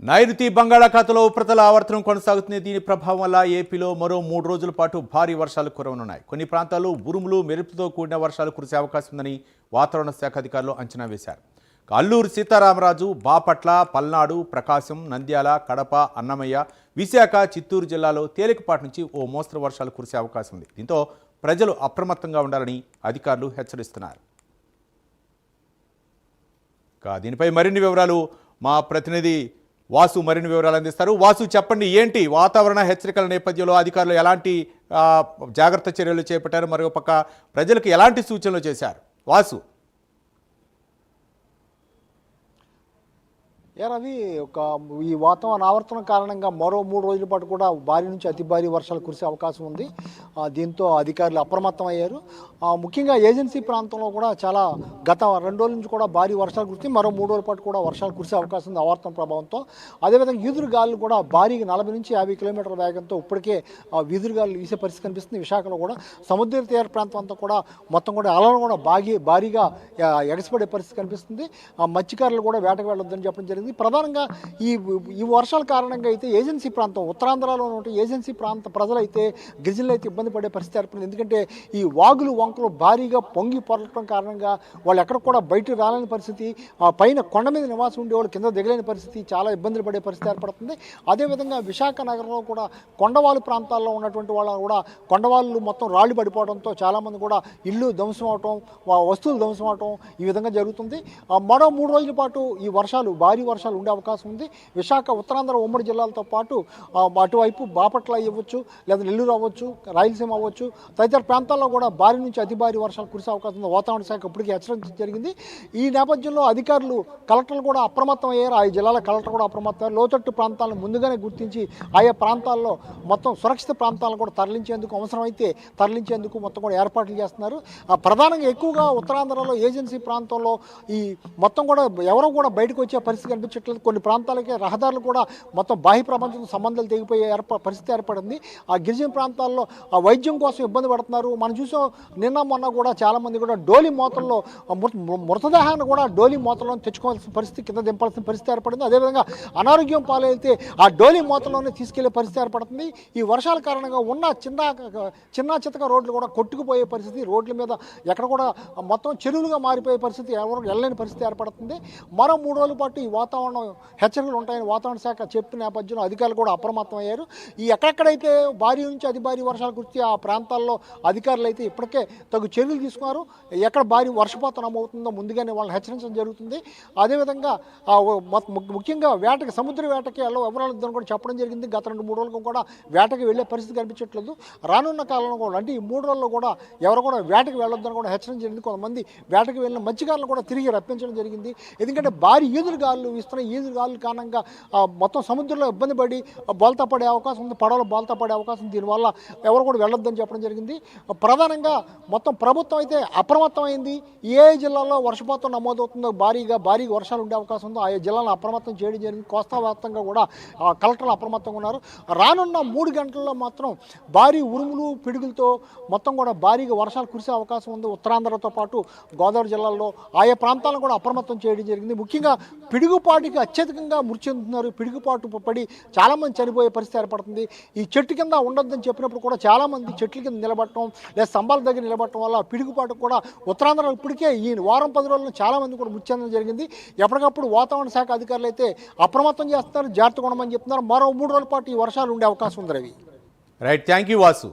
నైరుతి బంగాళాఖాతంలో ఉపరితల ఆవర్తనం కొనసాగుతుంది. దీని ప్రభావం వల్ల ఏపీలో మరో 3 రోజుల పాటు భారీ వర్షాలు కురవనున్నాయి. కొన్ని ప్రాంతాల్లో ఉరుములు మెరుపులతో కూడిన వర్షాలు కురిసే అవకాశం ఉందని వాతావరణ శాఖ అధికారులు అంచనా వేశారు. అల్లూరు సీతారామరాజు, బాపట్ల, పల్నాడు, ప్రకాశం, నంద్యాల, కడప, అన్నమయ్య, విశాఖ, చిత్తూరు జిల్లాలో తేలికపాటి నుంచి ఓ మోస్తరు వర్షాలు కురిసే అవకాశం ఉంది. దీంతో ప్రజలు అప్రమత్తంగా ఉండాలని అధికారులు హెచ్చరిస్తున్నారు. దీనిపై మరిన్ని వివరాలు మా ప్రతినిధి వాసు మరిన్ని వివరాలు అందిస్తారు. వాసు, చెప్పండి, ఏంటి వాతావరణ హెచ్చరికల నేపథ్యంలో అధికారులు ఎలాంటి జాగ్రత్త చర్యలు చేపట్టారు, మరో పక్క ప్రజలకు ఎలాంటి సూచనలు చేశారు? వాసు. రవి, ఈ వాతావరణ ఆవర్తనం కారణంగా మరో 3 రోజుల పాటు కూడా భారీ నుంచి అతి భారీ వర్షాలు కురిసే అవకాశం ఉంది. దీంతో అధికారులు అప్రమత్తం అయ్యారు. ముఖ్యంగా ఏజెన్సీ ప్రాంతంలో కూడా చాలా గత 2 రోజుల నుంచి కూడా భారీ వర్షాలు కురిసి మరో 3 రోజుల పాటు కూడా వర్షాలు కురిసే అవకాశం ఉంది ఆవర్తన ప్రభావంతో. అదేవిధంగా ఈదురు గాలులు కూడా భారీగా 40 నుంచి 50 కిలోమీటర్ల వేగంతో ఇప్పటికే ఈదురు గాలులు వీసే పరిస్థితి కనిపిస్తుంది. విశాఖలో కూడా సముద్ర తీర ప్రాంతం అంతా కూడా మొత్తం కూడా అలలు కూడా భారీగా ఎగసిపడే పరిస్థితి కనిపిస్తుంది. మత్స్యకారులు కూడా వేటకు వెళ్ళొద్దని చెప్పడం జరిగింది. ప్రధానంగా ఈ వర్షాల కారణంగా అయితే ఏజెన్సీ ప్రాంతం, ఉత్తరాంధ్రలో ఉన్న ఏజెన్సీ ప్రాంత ప్రజలైతే, గిరిజనులు అయితే ఇబ్బంది పడే పరిస్థితి ఏర్పడింది. ఎందుకంటే ఈ వాగులు వంకలు భారీగా పొంగి పొరలటం కారణంగా వాళ్ళు ఎక్కడ కూడా బయటకు రాలేని పరిస్థితి, పైన కొండ మీద నివాసం ఉండేవాళ్ళు కింద దిగలేని పరిస్థితి, చాలా ఇబ్బందులు పడే పరిస్థితి ఏర్పడుతుంది. అదేవిధంగా విశాఖ నగరంలో కూడా కొండవాళ్ళు ప్రాంతాల్లో ఉన్నటువంటి వాళ్ళు కూడా కొండవాళ్ళు మొత్తం రాళ్ళు పడిపోవడంతో చాలామంది కూడా ఇల్లు ధ్వంసం అవటం, వస్తువులు ధ్వంసం అవటం ఈ విధంగా జరుగుతుంది. మరో 3 రోజుల పాటు ఈ భారీ వర్షాలు ఉండే అవకాశం ఉంది. విశాఖ, ఉత్తరాంధ్ర ఉమ్మడి జిల్లాలతో పాటు అటువైపు బాపట్ల అవ్వచ్చు, లేదా నెల్లూరు అవ్వచ్చు, రాయలసీమ అవ్వచ్చు, తదితర ప్రాంతాల్లో కూడా భారీ నుంచి అతి భారీ వర్షాలు కురిసే అవకాశం ఉంది. వాతావరణ శాఖ ఇప్పటికీ హెచ్చరించడం జరిగింది. ఈ నేపథ్యంలో అధికారులు, కలెక్టర్లు కూడా అప్రమత్తం అయ్యారు. ఆయా జిల్లాల కలెక్టర్ కూడా అప్రమత్తం అయ్యారు. లోతట్టు ప్రాంతాలను ముందుగానే గుర్తించి ఆయా ప్రాంతాల్లో మొత్తం సురక్షిత ప్రాంతాలను కూడా తరలించేందుకు మొత్తం కూడా ఏర్పాట్లు చేస్తున్నారు. ప్రధానంగా ఎక్కువగా ఉత్తరాంధ్రలో ఏజెన్సీ ప్రాంతంలో ఈ మొత్తం కూడా ఎవరో కూడా బయటకు వచ్చే పరిస్థితి కనిపించట్లేదు. కొన్ని ప్రాంతాలకి రహదారులు కూడా మొత్తం బాహ్య ప్రపంచంతో సంబంధాలు తెగిపోయే పరిస్థితి ఏర్పడింది. ఆ గిరిజన ప్రాంతాల్లో ఆ వైద్యం కోసం ఇబ్బంది పడుతున్నారు. మనం చూసాం, నిన్న మొన్న కూడా చాలామంది కూడా డోలీ మూతల్లో మృతదేహాన్ని కూడా డోలీ మూతల్లో తెచ్చుకోవాల్సిన పరిస్థితి, కింద దింపాల్సిన పరిస్థితి ఏర్పడింది. అదేవిధంగా అనారోగ్యం పాలైతే ఆ డోలీ మూతల్లోనే తీసుకెళ్లే పరిస్థితి ఏర్పడుతుంది. ఈ వర్షాల కారణంగా ఉన్న చిన్న చితక రోడ్లు కూడా కొట్టుకుపోయే పరిస్థితి, రోడ్ల మీద ఎక్కడ కూడా మొత్తం చెరువులుగా మారిపోయే పరిస్థితి, ఎవరు వెళ్ళలేని పరిస్థితి ఏర్పడుతుంది. మరో 3 రోజుల పాటు ఈ వాతావరణం హెచ్చరికలు ఉంటాయని వాతావరణ శాఖ చెప్పిన నేపథ్యంలో అధికారులు కూడా అప్రమత్తం అయ్యారు. ఈ ఎక్కడెక్కడైతే భారీ నుంచి అతి భారీ వర్షాలు కురిసి ఆ ప్రాంతాల్లో అధికారులు అయితే ఇప్పటికే తగు చర్యలు తీసుకున్నారు. ఎక్కడ భారీ వర్షపాతం నమవుతుందో ముందుగానే వాళ్ళని హెచ్చరించడం జరుగుతుంది. అదేవిధంగా ముఖ్యంగా సముద్ర వేటకి ఎవరు కూడా చెప్పడం జరిగింది. గత 2-3 రోజులకు కూడా వేటకి వెళ్ళే పరిస్థితి కనిపించట్లేదు. రానున్న కాలంలో కూడా, అంటే ఈ 3 రోజుల్లో కూడా ఎవరు కూడా వేటకి వెళ్ళొద్దని కూడా హెచ్చరించడం జరిగింది. కొంతమంది వేటకి వెళ్ళిన మత్స్యకారులను కూడా తిరిగి రప్పించడం జరిగింది. ఎందుకంటే భారీ ఈదురు గాలులు వీస్తున్నాయి. ఈదురు గాలుల కారణంగా మొత్తం సముద్రంలో ఇబ్బంది పడి బోల్తా పడే అవకాశం ఉంది, పడవలు బోల్తా పడే అవకాశం ఉంది. దీనివల్ల ఎవరు కూడా వెళ్ళొద్దని చెప్పడం జరిగింది. ప్రధానంగా మొత్తం ప్రభుత్వం అయితే అప్రమత్తమైంది. ఏ జిల్లాలో వర్షపాతం నమోదవుతుందో భారీగా వర్షాలు ఉండే అవకాశం ఉందో ఆయా జిల్లాలను అప్రమత్తం చేయడం జరిగింది. కోస్తా వ్యాప్తంగా కూడా కలెక్టర్లు అప్రమత్తంగా ఉన్నారు. రానున్న 3 గంటల్లో మాత్రం భారీ ఉరుములు పిడుగులతో మొత్తం కూడా భారీగా వర్షాలు కురిసే అవకాశం ఉంది. ఉత్తరాంధ్రతో పాటు గోదావరి జిల్లాల్లో ఆయా ప్రాంతాలను కూడా అప్రమత్తం చేయడం జరిగింది. ముఖ్యంగా పిడుగుపాటుకి అత్యధికంగా మృతి చెందుతున్నారు. పిడుగుపాటు పడి చాలామంది చనిపోయే పరిస్థితి ఏర్పడుతుంది. ఈ చెట్టు కింద ఉండొద్దని చెప్పినప్పుడు కూడా చాలామంది చెట్ల కింద నిలబడటం, లేదా స్తంభాల దగ్గర నిలబడటం వల్ల పిడుగుపాటు కూడా ఉత్తరాంధ్రలో ఇప్పటికే ఈ వారం 10 రోజుల్లో చాలామంది కూడా మృతి చెందడం జరిగింది. ఎప్పటికప్పుడు వాతావరణ శాఖ అధికారులు అయితే అప్రమత్తం చేస్తున్నారు, జాగ్రత్తగా ఉండమని చెప్తున్నారు. మరో 3 రోజుల పాటు ఈ వర్షాలు ఉండే అవకాశం ఉంది. Ravi. Right, thank you Vasu.